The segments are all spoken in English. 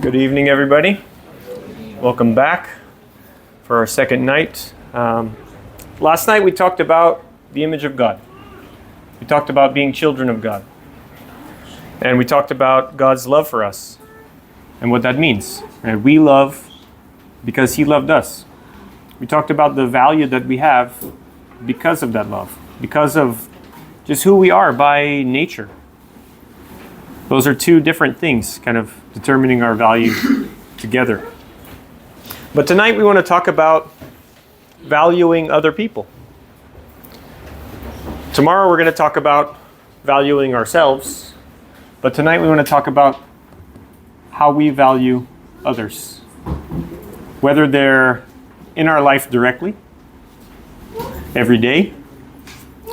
Good evening, everybody. Welcome back for our second night. Last night we talked about the image of God. We talked about being children of God. And we talked about God's love for us and what that means. Right? We love because He loved us. We talked about the value that we have because of that love, because of just who we are by nature. Those are two different things, kind of determining our value together. But tonight we want to talk about valuing other people. Tomorrow we're going to talk about valuing ourselves. But tonight we want to talk about how we value others. Whether they're in our life directly, every day,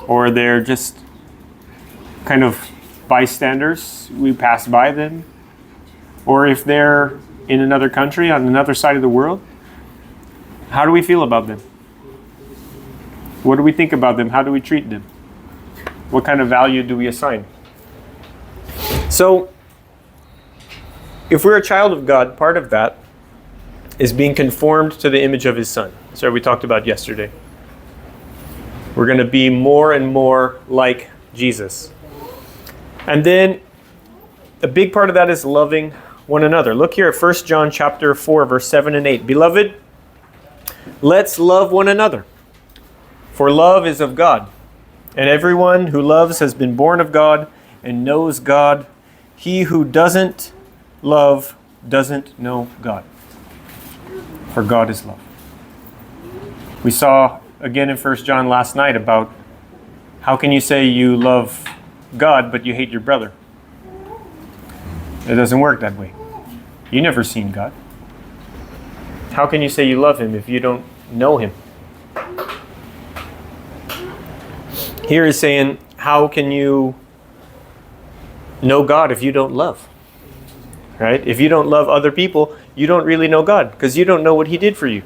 or they're just kind of bystanders, we pass by them, or if they're in another country, on another side of the world, how do we feel about them? What do we think about them? How do we treat them? What kind of value do we assign? So, if we're a child of God, part of that is being conformed to the image of His Son. That's what we talked about yesterday. We're going to be more and more like Jesus. And then a big part of that is loving one another. Look here at 1 John chapter 4, verse 7 and 8. Beloved, let's love one another, for love is of God. And everyone who loves has been born of God and knows God. He who doesn't love doesn't know God, for God is love. We saw again in 1 John last night about how can you say you love God, but you hate your brother. It doesn't work that way. You've never seen God. How can you say you love Him if you don't know Him? Here is saying, how can you know God if you don't love? Right? If you don't love other people, you don't really know God, because you don't know what He did for you.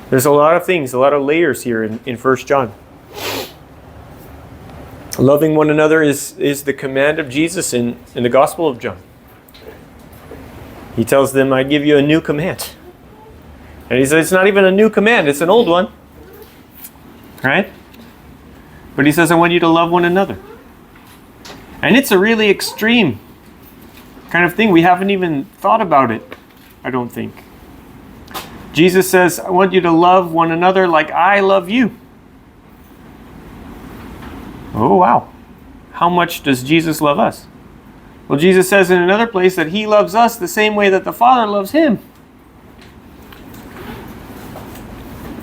There's a lot of things, a lot of layers here in 1 John. Loving one another is the command of Jesus in the Gospel of John. He tells them, I give you a new command. And He says, it's not even a new command, it's an old one. Right? But He says, I want you to love one another. And it's a really extreme kind of thing. We haven't even thought about it, I don't think. Jesus says, I want you to love one another like I love you. Oh, wow. How much does Jesus love us? Well, Jesus says in another place that He loves us the same way that the Father loves Him.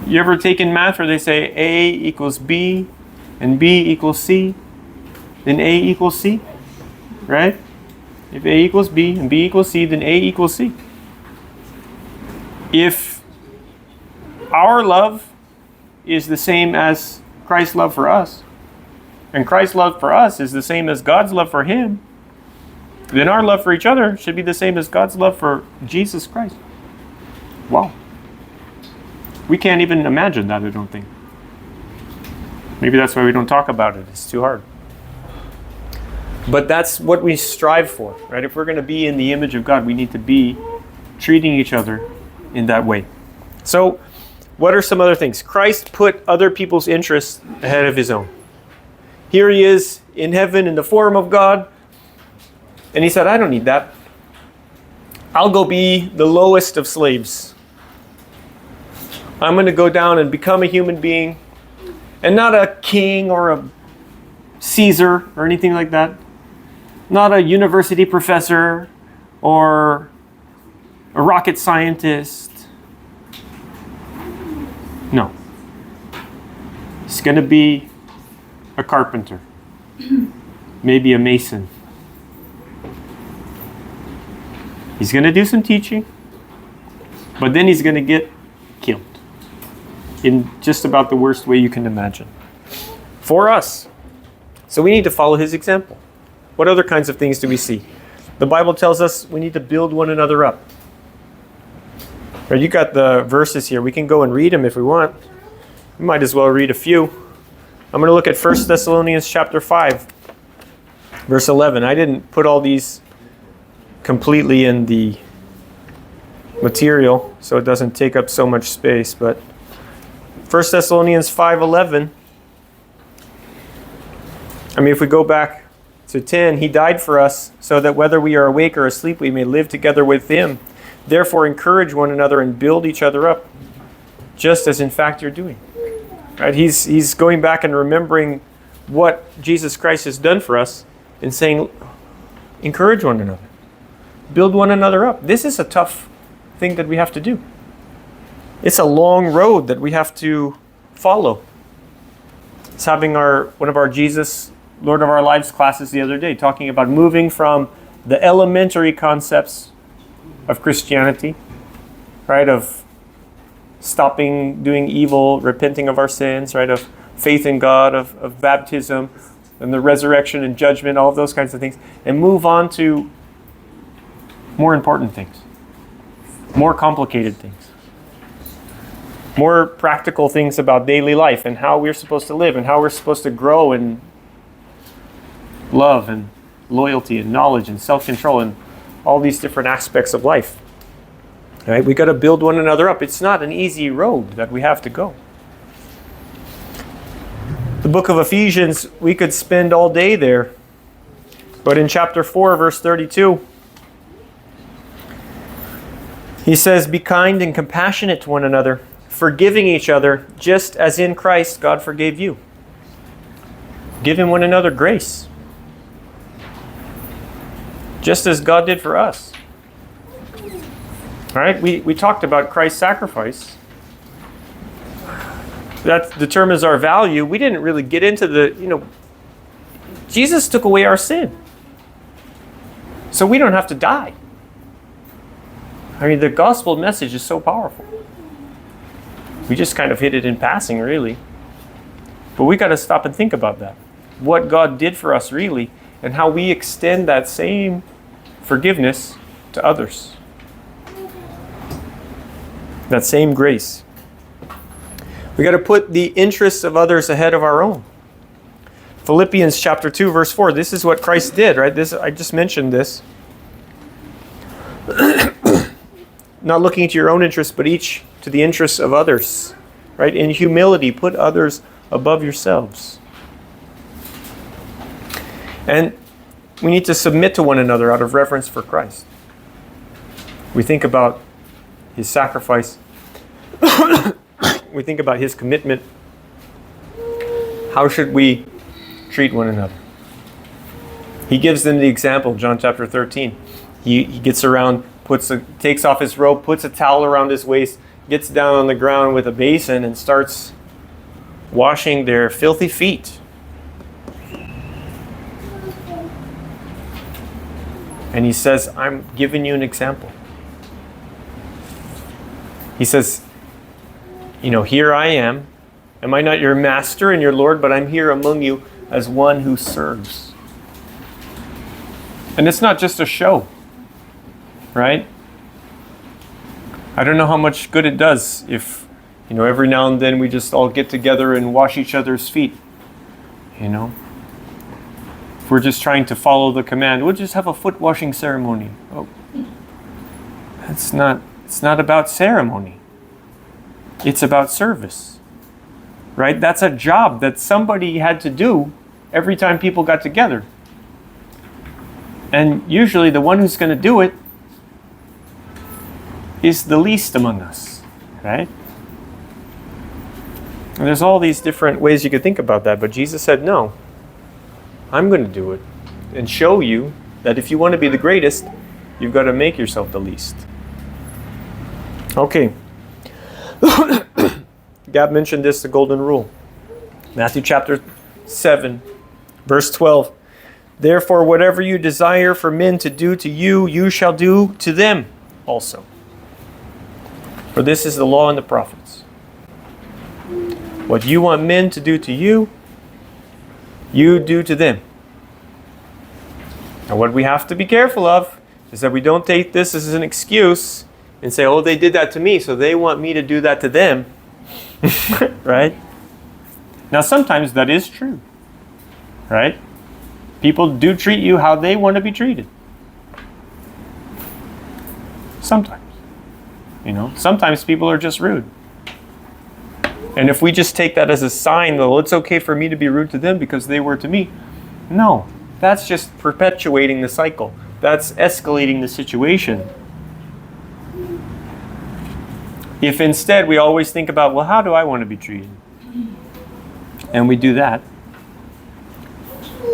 You ever taken math where they say A equals B and B equals C, then A equals C? Right? If A equals B and B equals C, then A equals C. If our love is the same as Christ's love for us, and Christ's love for us is the same as God's love for Him, then our love for each other should be the same as God's love for Jesus Christ. Wow. We can't even imagine that, I don't think. Maybe that's why we don't talk about it. It's too hard. But that's what we strive for, right? If we're going to be in the image of God, we need to be treating each other in that way. So, what are some other things? Christ put other people's interests ahead of His own. Here He is in heaven in the form of God. And He said, I don't need that. I'll go be the lowest of slaves. I'm going to go down and become a human being. And not a king or a Caesar or anything like that. Not a university professor or a rocket scientist. No. He's going to be a carpenter, maybe a mason. He's going to do some teaching, but then he's going to get killed in just about the worst way you can imagine for us. So we need to follow His example. What other kinds of things do we see? The Bible tells us we need to build one another up. Right, you got the verses here. We can go and read them if we want. We might as well read a few. I'm going to look at 1 Thessalonians chapter 5, verse 11. I didn't put all these completely in the material, so it doesn't take up so much space. But 1 Thessalonians 5:11, if we go back to 10, he died for us so that whether we are awake or asleep, we may live together with him. Therefore, encourage one another and build each other up, just as in fact you're doing. Right? He's going back and remembering what Jesus Christ has done for us and saying, encourage one another. Build one another up. This is a tough thing that we have to do. It's a long road that we have to follow. It's having one of our Jesus, Lord of our Lives classes the other day, talking about moving from the elementary concepts of Christianity, right, of stopping doing evil, repenting of our sins, right, of faith in God, of baptism, and the resurrection and judgment, all of those kinds of things, and move on to more important things, more complicated things, more practical things about daily life and how we're supposed to live and how we're supposed to grow in love and loyalty and knowledge and self-control and all these different aspects of life. All right, we got to build one another up. It's not an easy road that we have to go. The book of Ephesians, we could spend all day there. But in chapter 4, verse 32, he says, be kind and compassionate to one another, forgiving each other, just as in Christ God forgave you. Giving one another grace, just as God did for us. All right, we talked about Christ's sacrifice. That determines our value. We didn't really get into Jesus took away our sin. So we don't have to die. The gospel message is so powerful. We just kind of hit it in passing, really. But we got to stop and think about that. What God did for us, really, and how we extend that same forgiveness to others. That same grace. We got to put the interests of others ahead of our own. Philippians chapter 2, verse 4. This is what Christ did, right? I just mentioned this. Not looking to your own interests, but each to the interests of others. Right? In humility, put others above yourselves. And we need to submit to one another out of reverence for Christ. We think about his sacrifice. We think about his commitment. How should we treat one another? He gives them the example, John chapter 13. He gets around, takes off his robe, puts a towel around his waist, gets down on the ground with a basin and starts washing their filthy feet. And he says, I'm giving you an example. He says, here I am. Am I not your master and your Lord, but I'm here among you as one who serves. And it's not just a show, right? I don't know how much good it does if, every now and then we just all get together and wash each other's feet, If we're just trying to follow the command, we'll just have a foot washing ceremony. Oh, it's not about ceremony. It's about service, right? That's a job that somebody had to do every time people got together. And usually the one who's going to do it is the least among us, right? And there's all these different ways you could think about that, but Jesus said, no, I'm going to do it and show you that if you want to be the greatest, you've got to make yourself the least. Okay. Gab mentioned this, the golden rule. Matthew chapter 7, verse 12. Therefore, whatever you desire for men to do to you, you shall do to them also. For this is the law and the prophets. What you want men to do to you, you do to them. And what we have to be careful of is that we don't take this as an excuse and say, oh, they did that to me, so they want me to do that to them. Right? Now, sometimes that is true. Right? People do treat you how they want to be treated. Sometimes. Sometimes people are just rude. And if we just take that as a sign, well, it's okay for me to be rude to them because they were to me. No, that's just perpetuating the cycle. That's escalating the situation. If instead we always think about, well, how do I want to be treated? And we do that.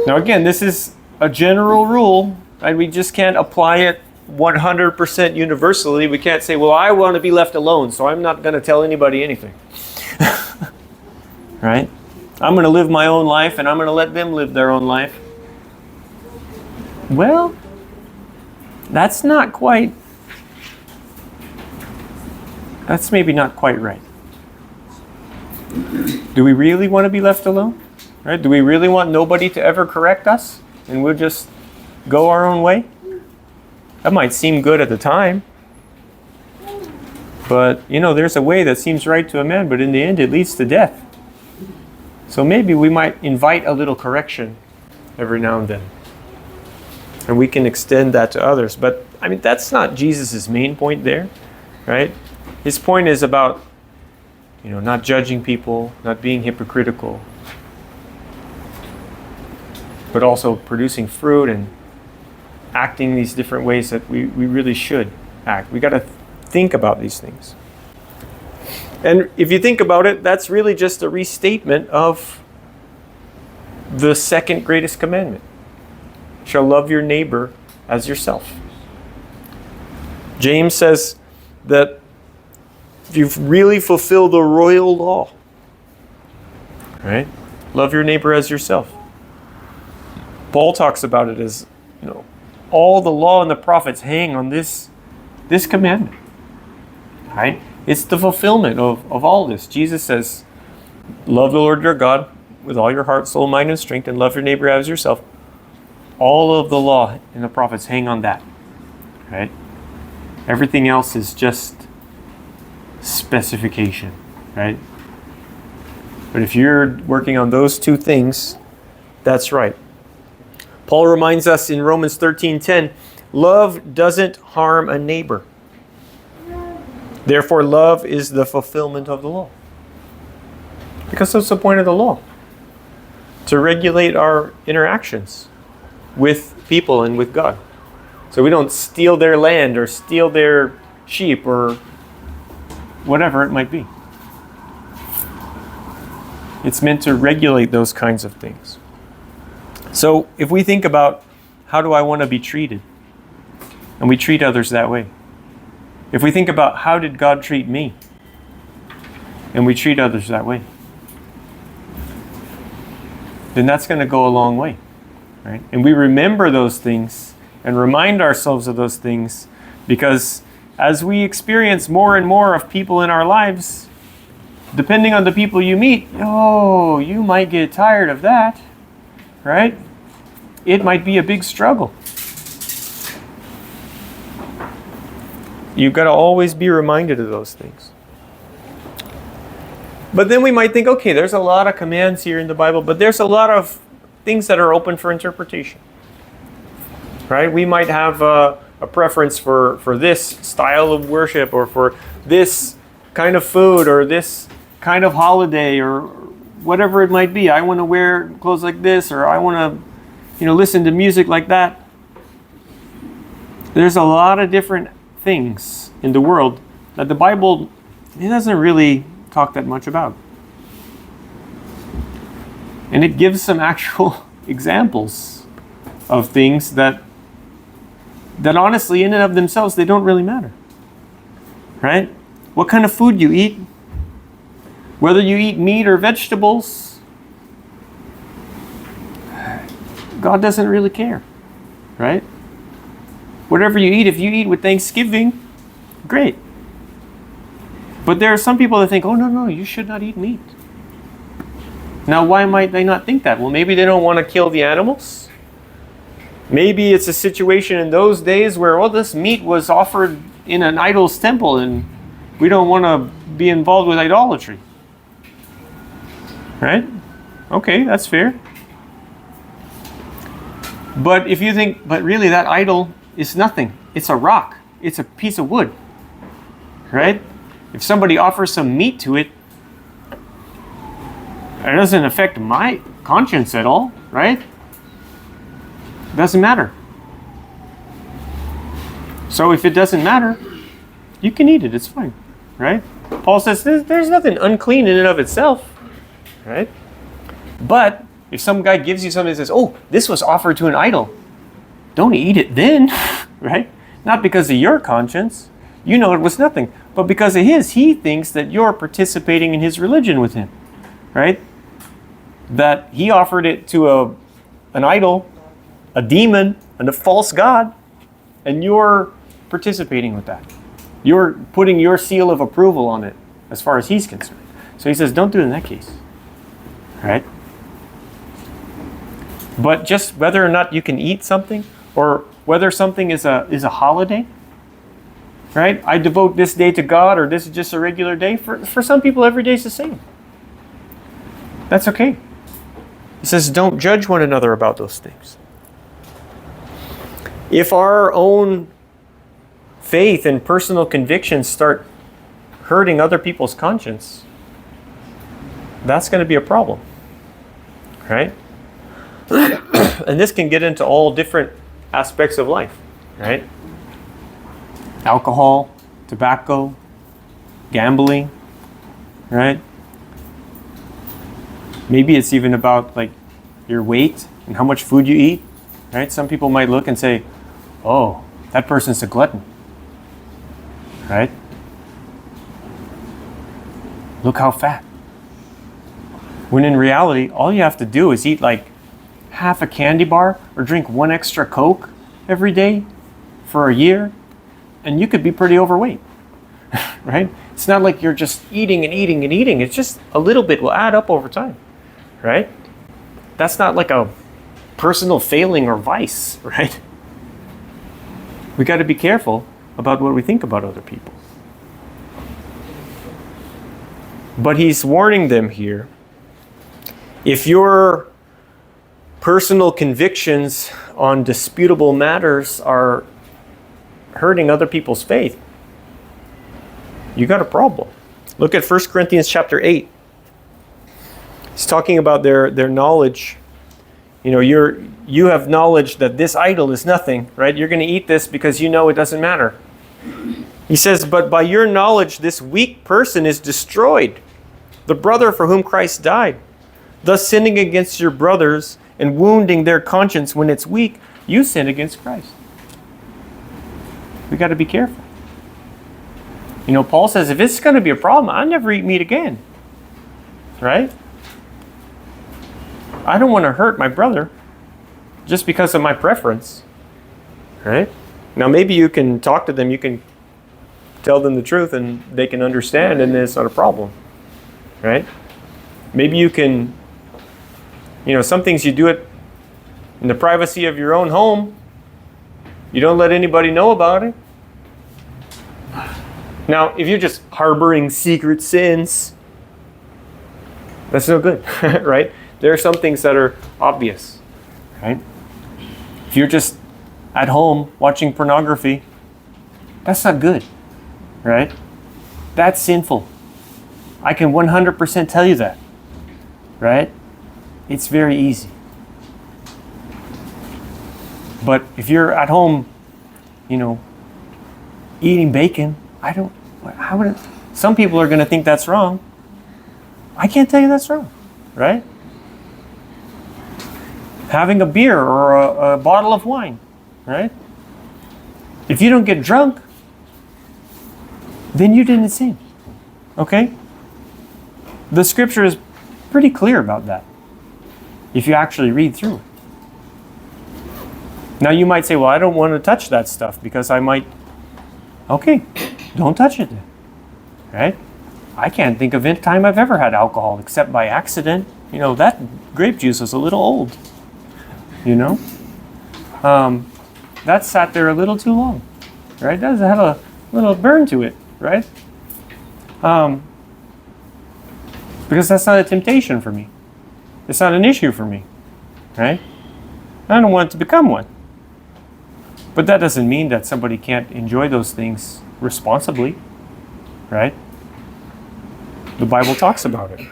Now again, this is a general rule, and we just can't apply it 100% universally. We can't say, well, I want to be left alone, so I'm not going to tell anybody anything. Right? I'm going to live my own life, and I'm going to let them live their own life. Well, that's maybe not quite right. Do we really want to be left alone? Right? Do we really want nobody to ever correct us and we'll just go our own way? That might seem good at the time. But, there's a way that seems right to a man, but in the end it leads to death. So maybe we might invite a little correction every now and then. And we can extend that to others. But, that's not Jesus' main point there, right? His point is about, not judging people, not being hypocritical, but also producing fruit and acting these different ways that we really should act. We got to think about these things. And if you think about it, that's really just a restatement of the second greatest commandment. You shall love your neighbor as yourself. James says that if you've really fulfilled the royal law, right? Love your neighbor as yourself. Paul talks about it as, all the law and the prophets hang on this commandment, right? It's the fulfillment of all this. Jesus says, love the Lord your God with all your heart, soul, mind, and strength, and love your neighbor as yourself. All of the law and the prophets hang on that, right? Everything else is just specification, right? But if you're working on those two things, that's right. Paul reminds us in Romans 13:10, love doesn't harm a neighbor. Therefore, love is the fulfillment of the law. Because that's the point of the law. To regulate our interactions with people and with God. So we don't steal their land or steal their sheep or whatever it might be. It's meant to regulate those kinds of things. So if we think about how do I want to be treated, and we treat others that way. If we think about how did God treat me, and we treat others that way, then that's going to go a long way, right? And we remember those things and remind ourselves of those things, because as we experience more and more of people in our lives, depending on the people you meet, you might get tired of that, right? It might be a big struggle. You've got to always be reminded of those things. But then we might think, okay, there's a lot of commands here in the Bible, but there's a lot of things that are open for interpretation. Right? We might have a preference for this style of worship, or for this kind of food, or this kind of holiday, or whatever it might be. I want to wear clothes like this, or I want to, listen to music like that. There's a lot of different things in the world that the Bible, it doesn't really talk that much about. And it gives some actual examples of things that honestly, in and of themselves, they don't really matter. Right? What kind of food you eat, whether you eat meat or vegetables, God doesn't really care, right? Whatever you eat, if you eat with Thanksgiving, great. But there are some people that think, no, you should not eat meat. Now, why might they not think that? Well, maybe they don't want to kill the animals. Maybe it's a situation in those days where, this meat was offered in an idol's temple and we don't want to be involved with idolatry. Right? Okay, that's fair. But if you think, but really that idol is nothing. It's a rock. it's a piece of wood, right? If somebody offers some meat to it, it doesn't affect my conscience at all, right? It doesn't matter. So if it doesn't matter, you can eat it, it's fine, right? Paul says there's nothing unclean in and of itself, right? But if some guy gives you something and says, oh, this was offered to an idol, don't eat it then, right? Not because of your conscience, you know it was nothing, but because of his, he thinks that you're participating in his religion with him, right? That he offered it to an idol, a demon, and a false god, and you're participating with that. You're putting your seal of approval on it as far as he's concerned. So he says, don't do it in that case, right? But just whether or not you can eat something, or whether something is a holiday, right? I devote this day to God, or this is just a regular day. For some people, every day is the same. That's okay. He says, don't judge one another about those things. If our own faith and personal convictions start hurting other people's conscience, that's going to be a problem, right? And this can get into all different aspects of life, right? Alcohol, tobacco, gambling, right? Maybe it's even about like your weight and how much food you eat, right? Some people might look and say, oh, that person's a glutton, right? Look how fat. When in reality, all you have to do is eat like half a candy bar or drink one extra Coke every day for a year, and you could be pretty overweight, right? It's not like you're just eating and eating and eating. It's just a little bit will add up over time, right? That's not like a personal failing or vice, right? We got to be careful about what we think about other people. But he's warning them here. If your personal convictions on disputable matters are hurting other people's faith, you got a problem. Look at 1 Corinthians chapter 8. He's talking about their knowledge. You know, you have knowledge that this idol is nothing, right? You're going to eat this because you know it doesn't matter. He says, but by your knowledge, this weak person is destroyed, the brother for whom Christ died. Thus sinning against your brothers and wounding their conscience when it's weak, you sin against Christ. We got to be careful. You know, Paul says, if it's going to be a problem, I'll never eat meat again. Right? I don't want to hurt my brother just because of my preference. Right? Now, maybe you can talk to them, you can tell them the truth and they can understand, and then it's not a problem. Right? Maybe you can, you know, some things you do it in the privacy of your own home. You don't let anybody know about it. Now, if you're just harboring secret sins, that's no good, right? There are some things that are obvious, right? If you're just at home watching pornography, that's not good, right? That's sinful. I can 100% tell you that, right? It's very easy. But if you're at home, you know, eating bacon, some people are going to think that's wrong. I can't tell you that's wrong, right? Having a beer or a bottle of wine, right? If you don't get drunk, then you didn't sin, okay? The scripture is pretty clear about that, if you actually read through it. Now you might say, well, I don't want to touch that stuff because I might... Okay, don't touch it then, right? I can't think of any time I've ever had alcohol except by accident. You know, that grape juice was a little old, you know? That sat there a little too long, right? That had a little burn to it, right? Because that's not a temptation for me. It's not an issue for me, right? I don't want it to become one. But that doesn't mean that somebody can't enjoy those things responsibly, right? The Bible talks about it.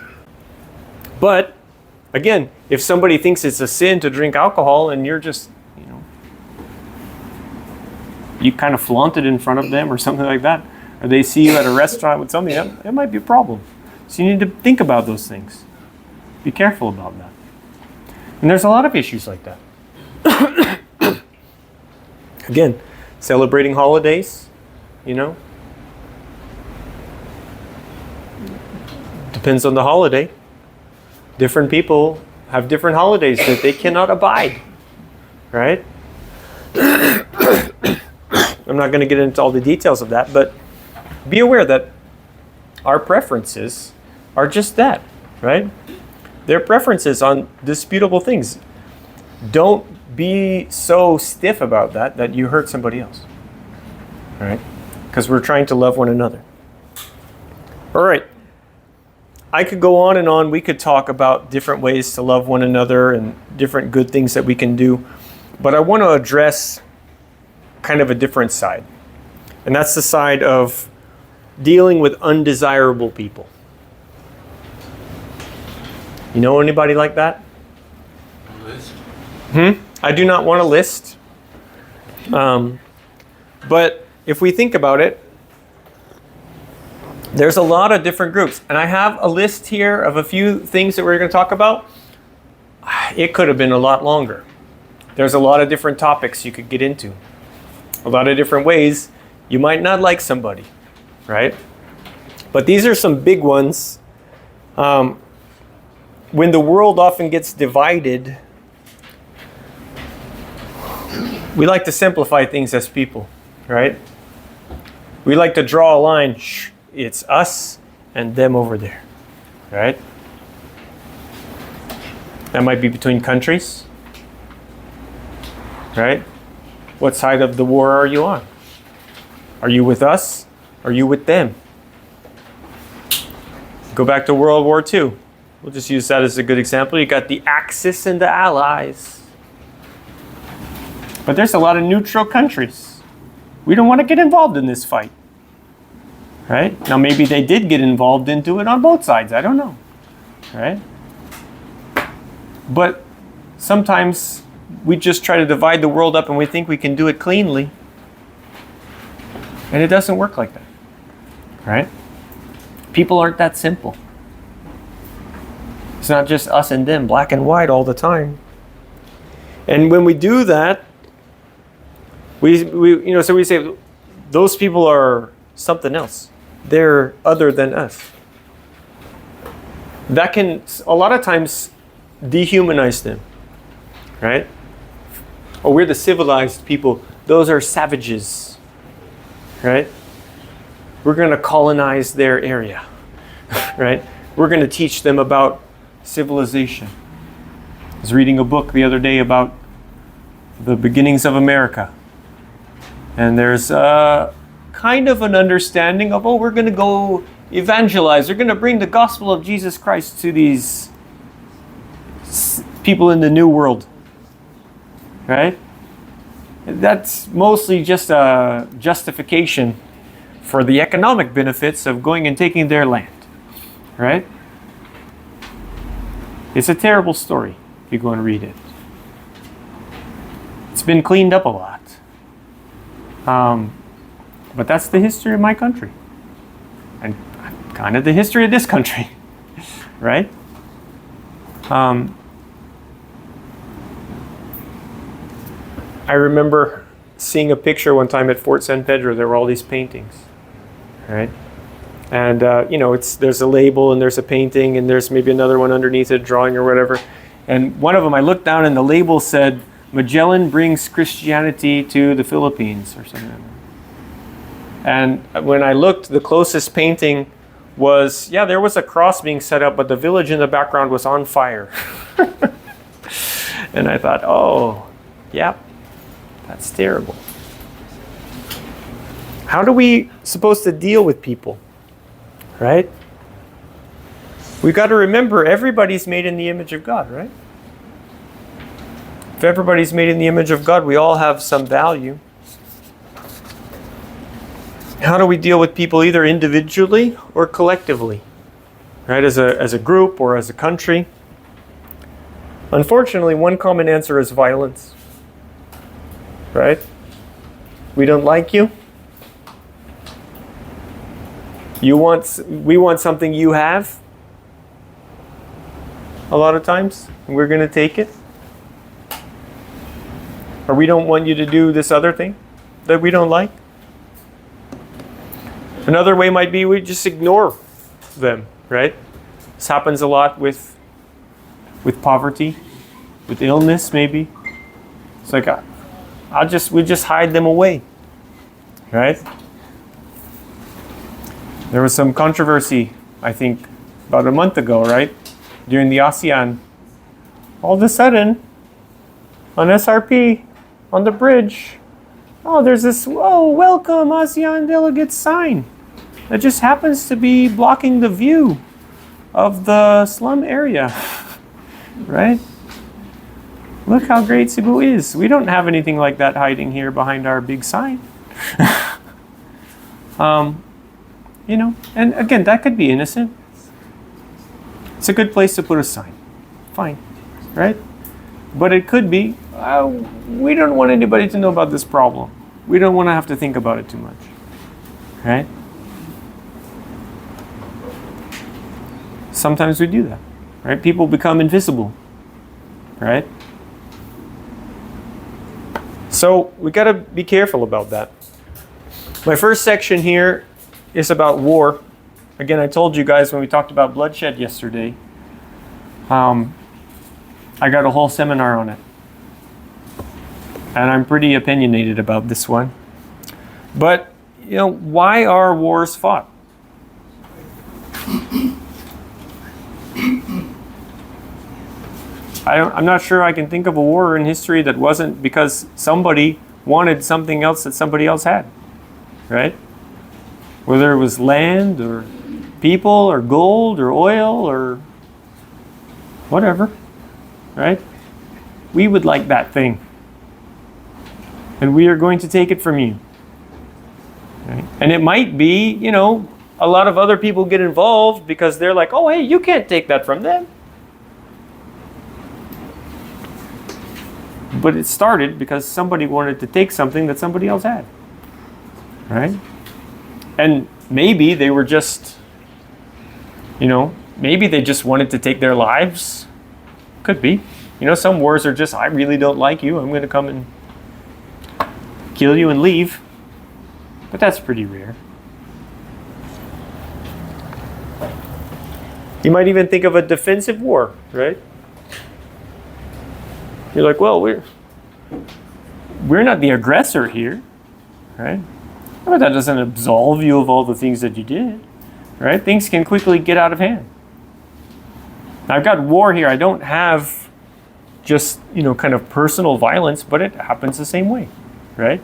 But again, if somebody thinks it's a sin to drink alcohol and you're just, you kind of flaunt it in front of them or something like that, or they see you at a restaurant with something, that might be a problem. So you need to think about those things. Be careful about that. And there's a lot of issues like that. Again, celebrating holidays, depends on the holiday. Different people have different holidays that they cannot abide, right? I'm not going to get into all the details of that, but be aware that our preferences are just that, right? They're preferences on disputable things. Don't be so stiff about that you hurt somebody else, right? Because we're trying to love one another. All right. I could go on and on. We could talk about different ways to love one another and different good things that we can do. But I want to address kind of a different side. And that's the side of dealing with undesirable people. You know anybody like that? List. I do not want a list. But if we think about it, there's a lot of different groups. And I have a list here of a few things that we're going to talk about. It could have been a lot longer. There's a lot of different topics you could get into. A lot of different ways you might not like somebody, right? But these are some big ones. When the world often gets divided, we like to simplify things as people, right? We like to draw a line. Shh, it's us and them over there, right? That might be between countries, right? What side of the war are you on? Are you with us? Are you with them? Go back to World War II. We'll just use that as a good example. You got the Axis and the Allies. But there's a lot of neutral countries. We don't want to get involved in this fight. Right? Now maybe they did get involved into it on both sides. I don't know. Right? But sometimes we just try to divide the world up and we think we can do it cleanly. And it doesn't work like that. Right? People aren't that simple. It's not just us and them, black and white all the time. And when we do that, we say those people are something else. They're other than us. That can a lot of times dehumanize them, right? Oh, we're the civilized people. Those are savages, right? We're going to colonize their area, right? We're going to teach them about civilization. I was reading a book the other day about the beginnings of America. And there's kind of an understanding of, we're going to go evangelize. We're going to bring the gospel of Jesus Christ to these people in the New World. Right? That's mostly just a justification for the economic benefits of going and taking their land. Right? It's a terrible story if you go and read it. It's been cleaned up a lot. But that's the history of my country. And kind of the history of this country. Right? I remember seeing a picture one time at Fort San Pedro. There were all these paintings. Right? And, there's a label and there's a painting and there's maybe another one underneath it, drawing or whatever. And one of them, I looked down and the label said, Magellan brings Christianity to the Philippines or something. And when I looked, the closest painting was, there was a cross being set up, but the village in the background was on fire. And I thought, that's terrible. How are we supposed to deal with people? Right? We've got to remember everybody's made in the image of God, right? If everybody's made in the image of God, we all have some value. how do we deal with people either individually or collectively, right? As a group or as a country. Unfortunately, one common answer is violence, right? We don't like you. We want something you have. A lot of times, and we're going to take it. Or we don't want you to do this other thing that we don't like. Another way might be we just ignore them, right? This happens a lot with poverty, with illness maybe. It's like we just hide them away, right? There was some controversy, I think, about a month ago, right? During the ASEAN. All of a sudden, on SRP, on the bridge, there's this, welcome ASEAN delegates sign that just happens to be blocking the view of the slum area, right? Look how great Cebu is. We don't have anything like that hiding here behind our big sign. And again, that could be innocent. It's a good place to put a sign. Fine, right? But it could be, we don't want anybody to know about this problem. We don't want to have to think about it too much, right? Sometimes we do that, right? People become invisible, right? So we got to be careful about that. My first section here is about war. Again, I told you guys when we talked about bloodshed yesterday, I got a whole seminar on it. And I'm pretty opinionated about this one. But, why are wars fought? I'm not sure I can think of a war in history that wasn't because somebody wanted something else that somebody else had, right? Whether it was land or people or gold or oil or whatever, right? We would like that thing. And we are going to take it from you. Right? And it might be, a lot of other people get involved because they're like, oh, hey, you can't take that from them. But it started because somebody wanted to take something that somebody else had. Right? And maybe they were just, maybe they just wanted to take their lives. Could be. Some wars are just, I really don't like you. I'm going to come and kill you and leave. But that's pretty rare. You might even think of a defensive war, right? You're like, well, we're not the aggressor here, right? But that doesn't absolve you of all the things that you did, right? Things can quickly get out of hand. Now, I've got war here. I don't have just, kind of personal violence, but it happens the same way, right?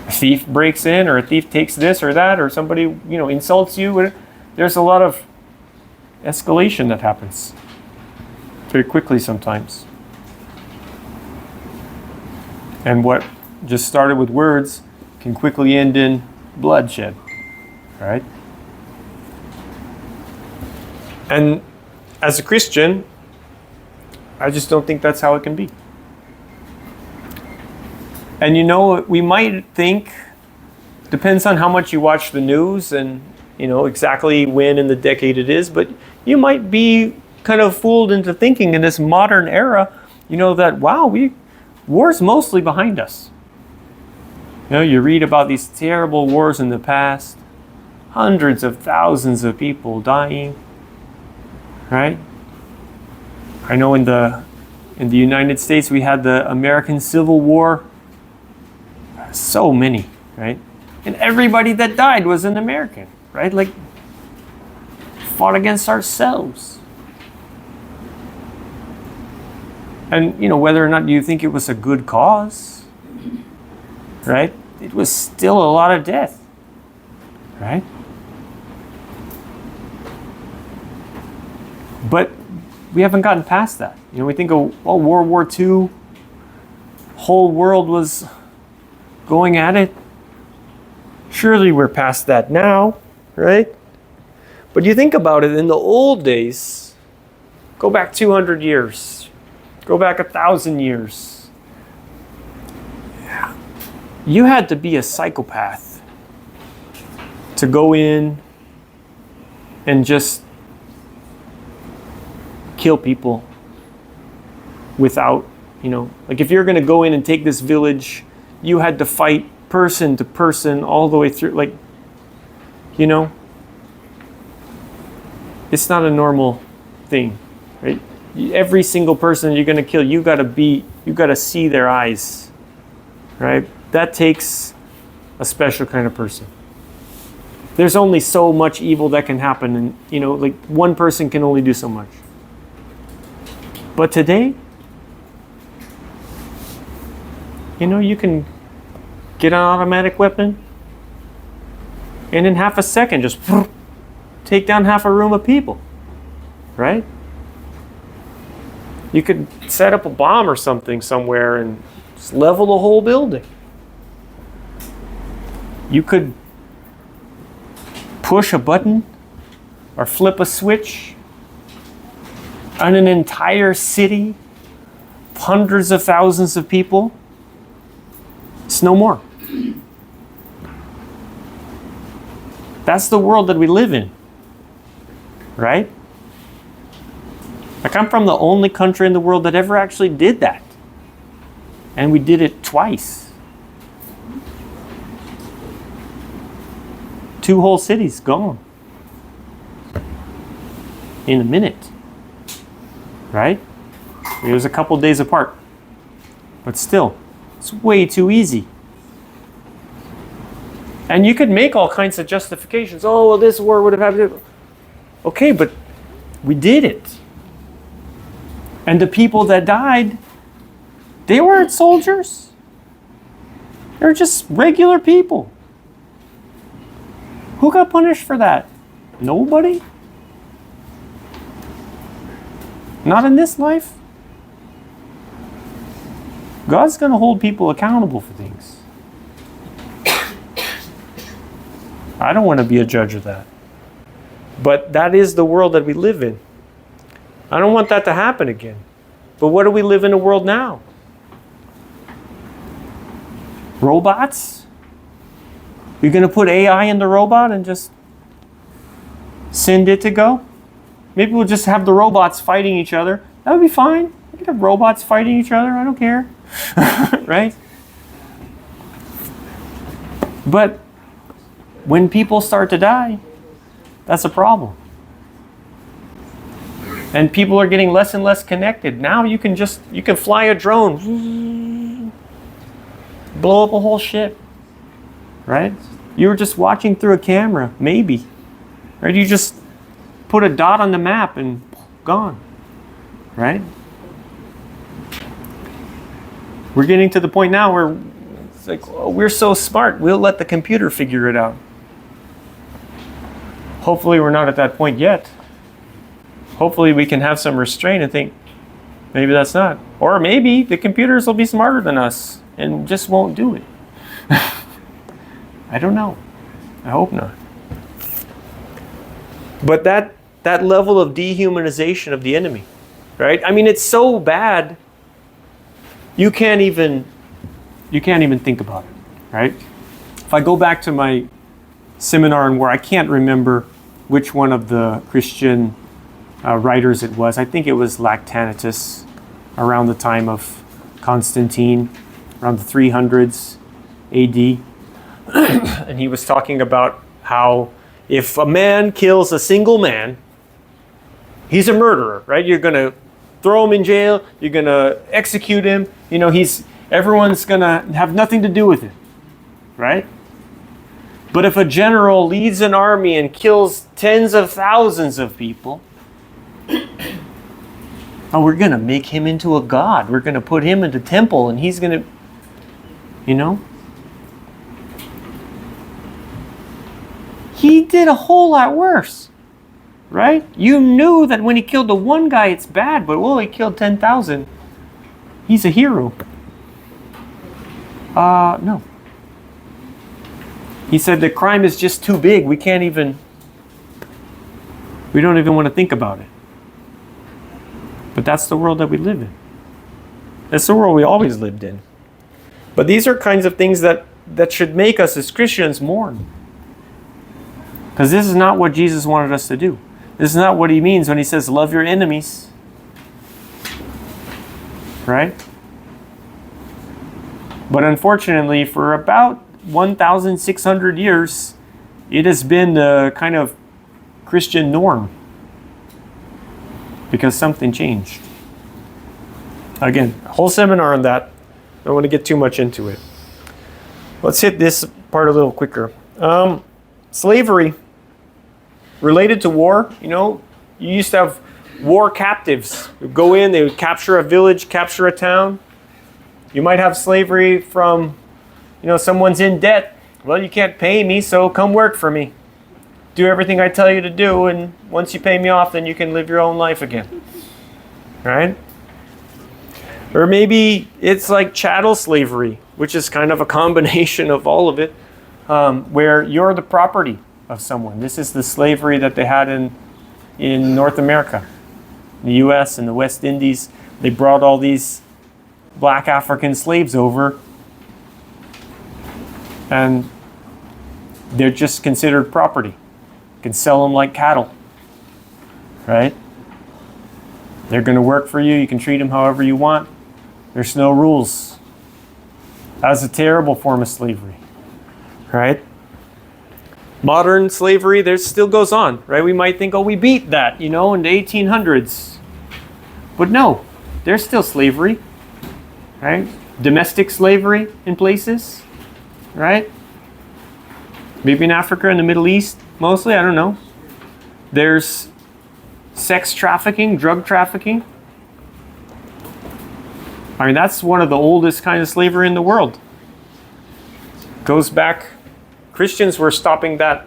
A thief breaks in, or a thief takes this or that, or somebody, insults you. There's a lot of escalation that happens very quickly sometimes. And what just started with words can quickly end in bloodshed, right? And as a Christian, I just don't think that's how it can be. And we might think, depends on how much you watch the news and, exactly when in the decade it is, but you might be kind of fooled into thinking in this modern era, that, wow, war's mostly behind us. You read about these terrible wars in the past, hundreds of thousands of people dying, right? I know in the United States we had the American Civil War. So many, right? And everybody that died was an American, right? Like, fought against ourselves. And, whether or not you think it was a good cause, right? It was still a lot of death, right? But we haven't gotten past that. We think of, World War II, whole world was going at it. Surely we're past that now, right? But you think about it, in the old days, go back 200 years, go back 1,000 years. You had to be a psychopath to go in and just kill people without, like if you're going to go in and take this village, you had to fight person to person all the way through, like, it's not a normal thing, right? Every single person you're going to kill, you got to see their eyes, right? That takes a special kind of person. There's only so much evil that can happen, and like one person can only do so much. But today, you can get an automatic weapon and in half a second just take down half a room of people, right? You could set up a bomb or something somewhere and just level the whole building. You could push a button or flip a switch on an entire city, hundreds of thousands of people. It's no more. That's the world that we live in, right? Like, I'm from the only country in the world that ever actually did that. And we did it twice. 2 whole cities gone. In a minute. Right? It was a couple days apart. But still, it's way too easy. And you could make all kinds of justifications. Oh, well, this war would have happened. Okay, but we did it. And the people that died, they weren't soldiers. They were just regular people. Who got punished for that? Nobody? Not in this life. God's going to hold people accountable for things. I don't want to be a judge of that. But that is the world that we live in. I don't want that to happen again. But what do we live in a world now? Robots? You're going to put AI in the robot and just send it to go? Maybe we'll just have the robots fighting each other. That would be fine. We could have robots fighting each other. I don't care. Right? But when people start to die, that's a problem. And people are getting less and less connected. Now you can fly a drone, blow up a whole ship, right? You were just watching through a camera, maybe. Right? You just put a dot on the map and gone, right? We're getting to the point now where it's like, oh, we're so smart, we'll let the computer figure it out. Hopefully we're not at that point yet. Hopefully we can have some restraint and think, maybe that's not. Or maybe the computers will be smarter than us and just won't do it. I don't know. I hope not. But that level of dehumanization of the enemy, right? I mean, it's so bad, you can't even think about it, right? If I go back to my seminar in war, I can't remember which one of the Christian writers it was. I think it was Lactantius, around the time of Constantine, around the 300s AD. And he was talking about how if a man kills a single man, he's a murderer, right? You're going to throw him in jail. You're going to execute him. Everyone's going to have nothing to do with it, right? But if a general leads an army and kills tens of thousands of people, oh, we're going to make him into a god. We're going to put him into temple and he's going to, He did a whole lot worse, right? You knew that when he killed the one guy, it's bad, but he killed 10,000. He's a hero. No. He said the crime is just too big. We don't even want to think about it. But that's the world that we live in. That's the world we always lived in. But these are kinds of things that should make us as Christians mourn. Because this is not what Jesus wanted us to do. This is not what he means when he says, love your enemies. Right? But unfortunately, for about 1,600 years, it has been the kind of Christian norm. Because something changed. Again, a whole seminar on that. I don't want to get too much into it. Let's hit this part a little quicker. Slavery. Related to war, you used to have war captives. They would go in, they would capture a village, capture a town. You might have slavery from, someone's in debt. Well, you can't pay me, so come work for me. Do everything I tell you to do, and once you pay me off, then you can live your own life again. Right? Or maybe it's like chattel slavery, which is kind of a combination of all of it, where you're the property of someone. This is the slavery that they had in North America, the U.S. and the West Indies. They brought all these black African slaves over, and they're just considered property. You can sell them like cattle, right? They're going to work for you. You can treat them however you want. There's no rules. That's a terrible form of slavery, right? Modern slavery, there still goes on, right? We might think, we beat that, in the 1800s. But no, there's still slavery, right? Domestic slavery in places, right? Maybe in Africa and the Middle East, mostly, I don't know. There's sex trafficking, drug trafficking. That's one of the oldest kind of slavery in the world. Goes back, Christians were stopping that,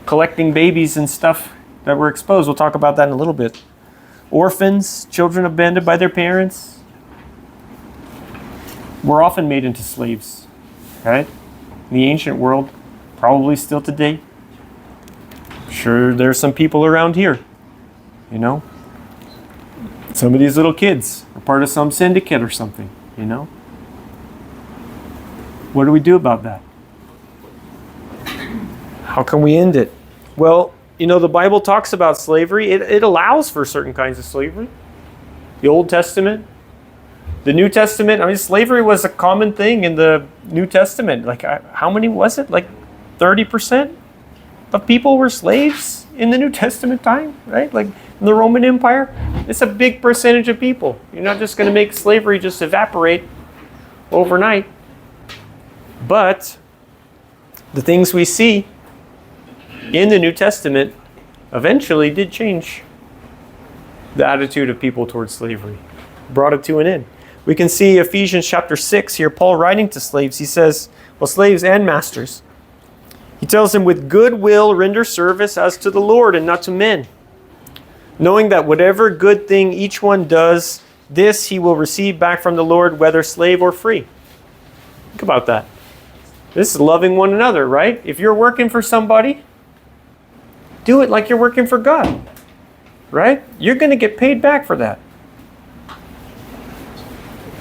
collecting babies and stuff that were exposed. We'll talk about that in a little bit. Orphans, children abandoned by their parents, were often made into slaves, right? In the ancient world, probably still today. Sure, there's some people around here, Some of these little kids are part of some syndicate or something, What do we do about that? How can we end it? Well, the Bible talks about slavery. It allows for certain kinds of slavery. The Old Testament, the New Testament. Slavery was a common thing in the New Testament. Like, how many was it? Like 30% of people were slaves in the New Testament time, right? Like in the Roman Empire. It's a big percentage of people. You're not just going to make slavery just evaporate overnight. But the things we see in the New Testament eventually did change the attitude of people towards slavery. Brought it to an end. We can see Ephesians chapter 6 here, Paul writing to slaves. He says, slaves and masters. He tells them, with good will render service as to the Lord and not to men, knowing that whatever good thing each one does, this he will receive back from the Lord, whether slave or free. Think about that. This is loving one another, right? If you're working for somebody, do it like you're working for God, right? You're going to get paid back for that,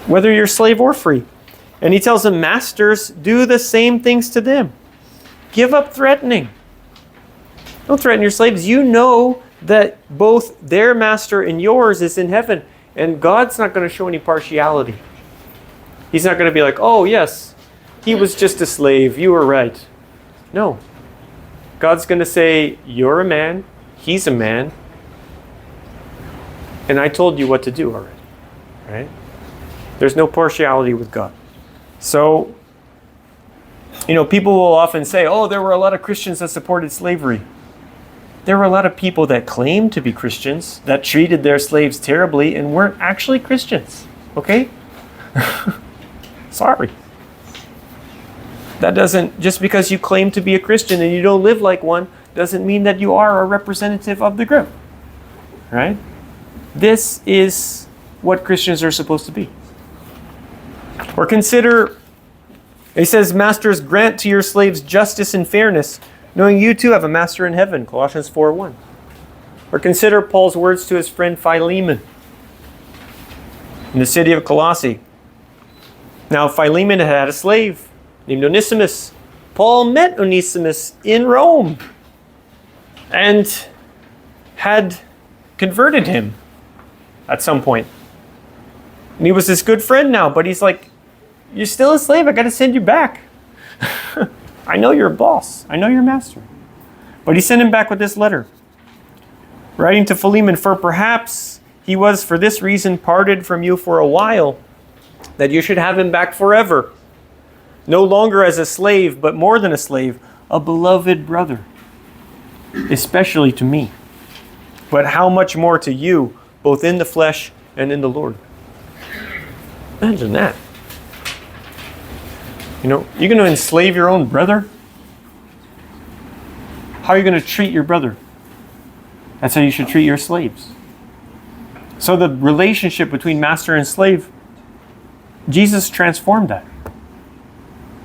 whether you're slave or free. And he tells them, masters, do the same things to them. Give up threatening. Don't threaten your slaves. You know that both their master and yours is in heaven, and God's not going to show any partiality. He's not going to be like, oh yes, he was just a slave. You were right. No. God's going to say, you're a man, he's a man, and I told you what to do already. Right? There's no partiality with God. So, people will often say, there were a lot of Christians that supported slavery. There were a lot of people that claimed to be Christians that treated their slaves terribly and weren't actually Christians. Okay? Sorry. That doesn't, just because you claim to be a Christian and you don't live like one, doesn't mean that you are a representative of the group. Right? This is what Christians are supposed to be. Or consider He says, masters, grant to your slaves justice and fairness, knowing you too have a master in heaven, Colossians 4:1. Or consider Paul's words to his friend Philemon in the city of Colossae. Now Philemon had a slave named Onesimus. Paul met Onesimus in Rome and had converted him at some point. And he was his good friend now, but he's like, you're still a slave, I got to send you back. I know you're a boss, I know you're a master. But he sent him back with this letter. Writing to Philemon, for perhaps he was for this reason parted from you for a while, that you should have him back forever. No longer as a slave, but more than a slave, a beloved brother, especially to me. But how much more to you, both in the flesh and in the Lord. Imagine that. You know, you're going to enslave your own brother? How are you going to treat your brother? That's how you should treat your slaves. So the relationship between master and slave, Jesus transformed that.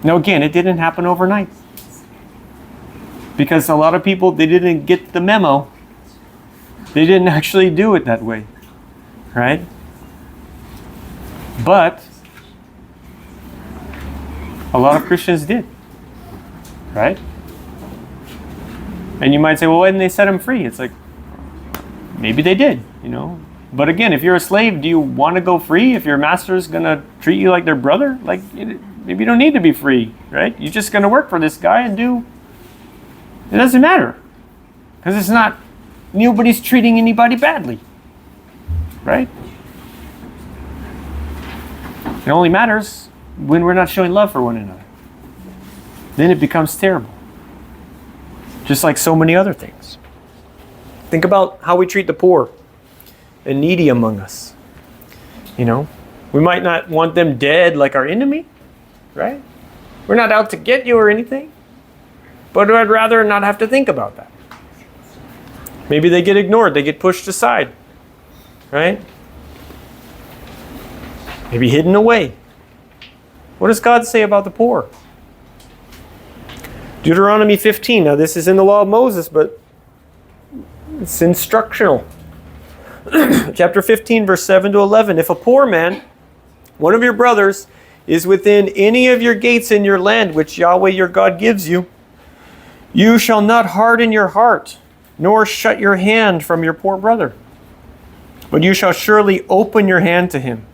Now again, it didn't happen overnight. Because a lot of people, they didn't get the memo. They didn't actually do it that way. Right? But a lot of Christians did. Right? And you might say, well, why didn't they set him free? It's like, maybe they did, you know. But again, if you're a slave, do you want to go free? If your master's going to treat you like their brother? Like, maybe you don't need to be free, right? You're just going to work for this guy and do... It doesn't matter. Because it's not... Nobody's treating anybody badly. Right? It only matters when we're not showing love for one another. Then it becomes terrible. Just like so many other things. Think about how we treat the poor and needy among us. You know, we might not want them dead like our enemy, right? We're not out to get you or anything, but I'd rather not have to think about that. Maybe they get ignored, they get pushed aside, right? Maybe hidden away. What does God say about the poor? Deuteronomy 15. Now this is in the law of Moses, but it's instructional. Chapter 15, verse 7 to 11. If a poor man, one of your brothers, is within any of your gates in your land, which Yahweh your God gives you, you shall not harden your heart, nor shut your hand from your poor brother. But you shall surely open your hand to him,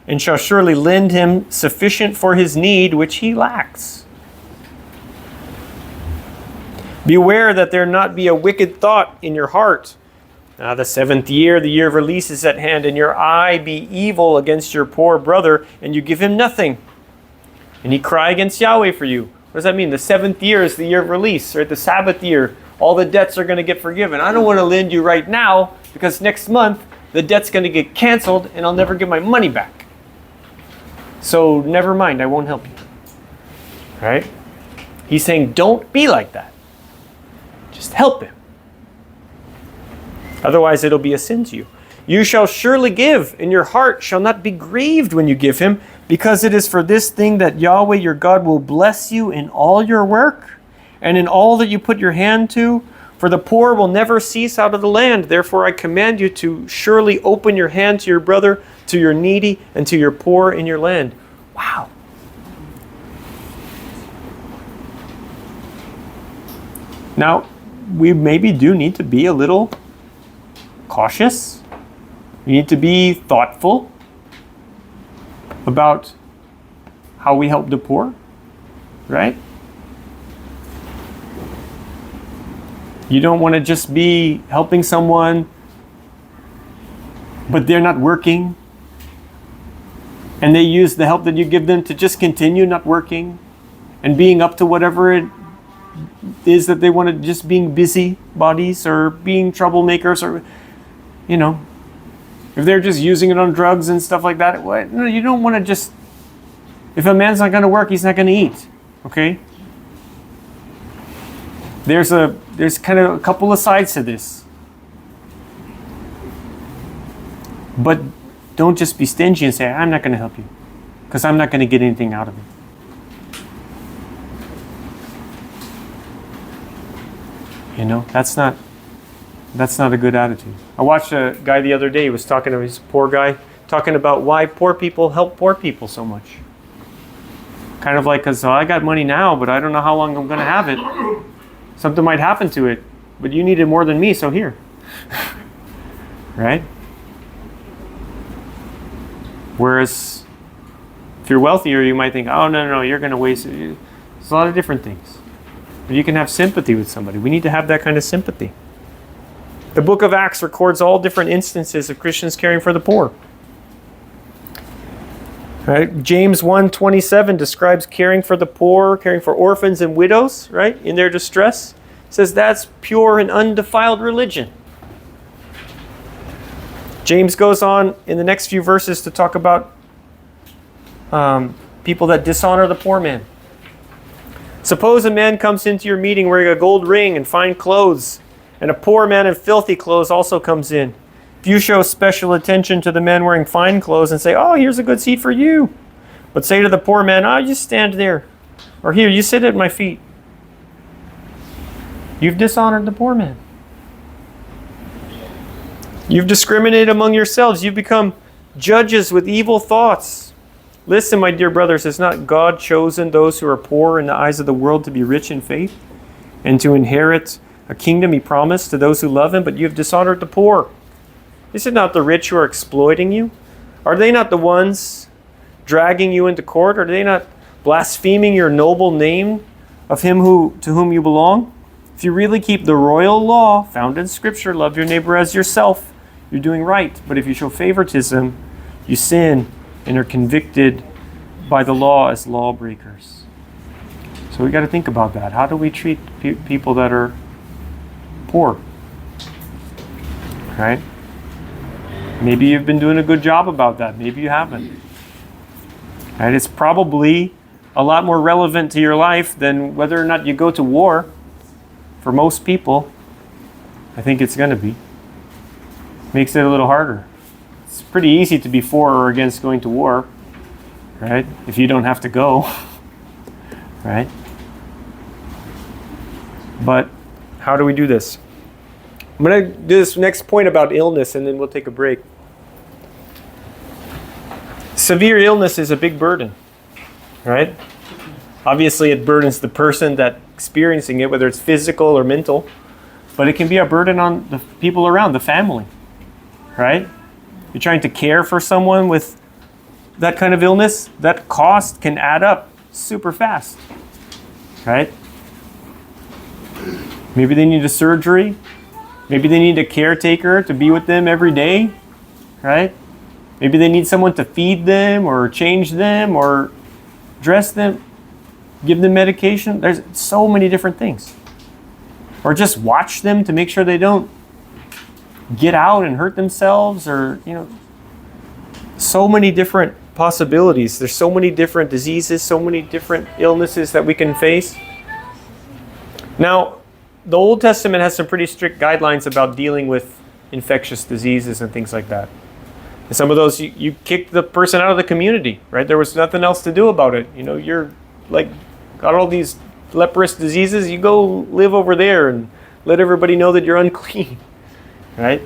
and shall surely lend him sufficient for his need which he lacks. Beware that there not be a wicked thought in your heart. Now the 7th year, the year of release is at hand, and your eye be evil against your poor brother, and you give him nothing. And he cry against Yahweh for you. What does that mean? The 7th year is the year of release, right? The Sabbath year. All the debts are going to get forgiven. I don't want to lend you right now, because next month the debt's going to get canceled, and I'll never get my money back. So never mind, I won't help you. Right? He's saying, don't be like that. Just help him. Otherwise, it'll be a sin to you. You shall surely give, and your heart shall not be grieved when you give him, because it is for this thing that Yahweh your God will bless you in all your work, and in all that you put your hand to. For the poor will never cease out of the land. Therefore, I command you to surely open your hand to your brother, to your needy, and to your poor in your land. Wow. Now, we maybe do need to be a little cautious. We need to be thoughtful about how we help the poor, right? You don't want to just be helping someone, but they're not working, and they use the help that you give them to just continue not working and being up to whatever it is that they want to, just being busy bodies or being troublemakers, or, you know, if they're just using it on drugs and stuff like that. No, you don't want to just, if a man's not going to work, he's not going to eat, okay? There's kind of a couple of sides to this. But don't just be stingy and say, I'm not going to help you, because I'm not going to get anything out of it. That's not a good attitude. I watched a guy the other day. He was talking to his poor guy, talking about why poor people help poor people so much. Kind of like, because I got money now, but I don't know how long I'm going to have it. Something might happen to it, but you need it more than me, so here. Right? Whereas, if you're wealthier, you might think, oh, no, you're going to waste it. There's a lot of different things. But you can have sympathy with somebody. We need to have that kind of sympathy. The book of Acts records all different instances of Christians caring for the poor. Right? James 1:27 describes caring for the poor, caring for orphans and widows, right, in their distress. It says that's pure and undefiled religion. James goes on in the next few verses to talk about people that dishonor the poor man. Suppose a man comes into your meeting wearing a gold ring and fine clothes, and a poor man in filthy clothes also comes in. If you show special attention to the man wearing fine clothes and say, oh, here's a good seat for you, but say to the poor man, oh, you stand there, or here, you sit at my feet, you've dishonored the poor man. You've discriminated among yourselves. You've become judges with evil thoughts. Listen, my dear brothers, has not God chosen those who are poor in the eyes of the world to be rich in faith and to inherit a kingdom he promised to those who love him? But you have dishonored the poor. Is it not the rich who are exploiting you? Are they not the ones dragging you into court? Are they not blaspheming your noble name of him to whom you belong? If you really keep the royal law found in Scripture, love your neighbor as yourself, you're doing right. But if you show favoritism, you sin and are convicted by the law as lawbreakers. So we got to think about that. How do we treat people that are poor? Right? Maybe you've been doing a good job about that. Maybe you haven't. And it's probably a lot more relevant to your life than whether or not you go to war. For most people, I think it's going to be. Makes it a little harder. It's pretty easy to be for or against going to war, right? If you don't have to go, right? But how do we do this? I'm going to do this next point about illness, and then we'll take a break. Severe illness is a big burden, right? Obviously, it burdens the person that's experiencing it, whether it's physical or mental. But it can be a burden on the people around, the family, right? You're trying to care for someone with that kind of illness, that cost can add up super fast, right? Maybe they need a surgery. Maybe they need a caretaker to be with them every day, right? Maybe they need someone to feed them or change them or dress them, give them medication. There's so many different things. Or just watch them to make sure they don't get out and hurt themselves, or, so many different possibilities. There's so many different diseases, so many different illnesses that we can face. Now, the Old Testament has some pretty strict guidelines about dealing with infectious diseases and things like that. And some of those, you kick the person out of the community, right? There was nothing else to do about it. You're like, got all these leprous diseases, you go live over there and let everybody know that you're unclean, right?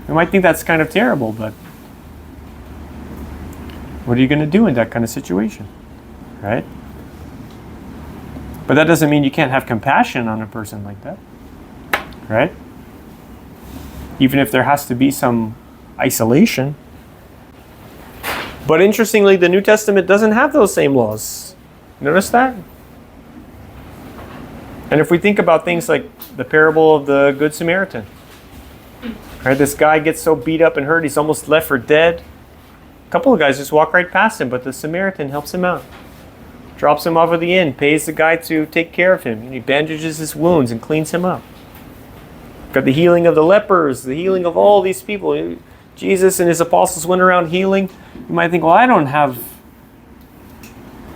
You might think that's kind of terrible, but what are you going to do in that kind of situation, right? But that doesn't mean you can't have compassion on a person like that, right? Even if there has to be some isolation. But interestingly, the New Testament doesn't have those same laws. Notice that? And if we think about things like the parable of the Good Samaritan, right? This guy gets so beat up and hurt, he's almost left for dead. A couple of guys just walk right past him, but the Samaritan helps him out. Drops him off at the inn, pays the guy to take care of him. And he bandages his wounds and cleans him up. Got the healing of the lepers, the healing of all these people. Jesus and his apostles went around healing. You might think, well, I don't have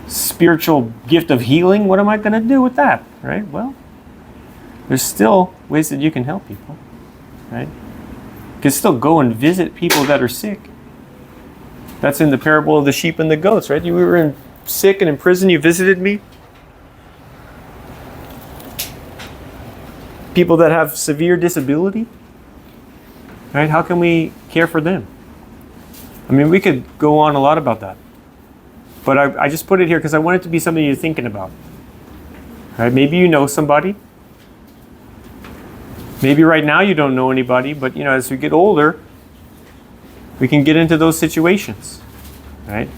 spiritual gift of healing. What am I going to do with that, right? Well, there's still ways that you can help people, right? You can still go and visit people that are sick. That's in the parable of the sheep and the goats, right? You were sick and in prison, you visited me. People that have severe disability, right? How can we care for them? I mean, we could go on a lot about that. But I just put it here because I want it to be something you're thinking about. Right? Maybe you know somebody. Maybe right now you don't know anybody, but as we get older, we can get into those situations. Right?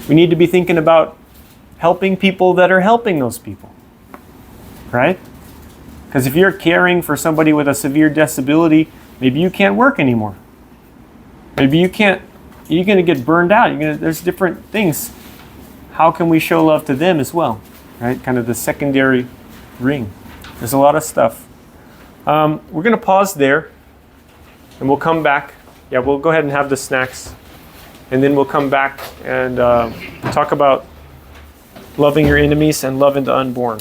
We need to be thinking about helping people that are helping those people. Right? Because if you're caring for somebody with a severe disability, maybe you can't work anymore. Maybe you're going to get burned out. There's different things. How can we show love to them as well? Right? Kind of the secondary ring. There's a lot of stuff. We're going to pause there and we'll come back. Yeah, we'll go ahead and have the snacks. And then we'll come back and talk about loving your enemies and loving the unborn.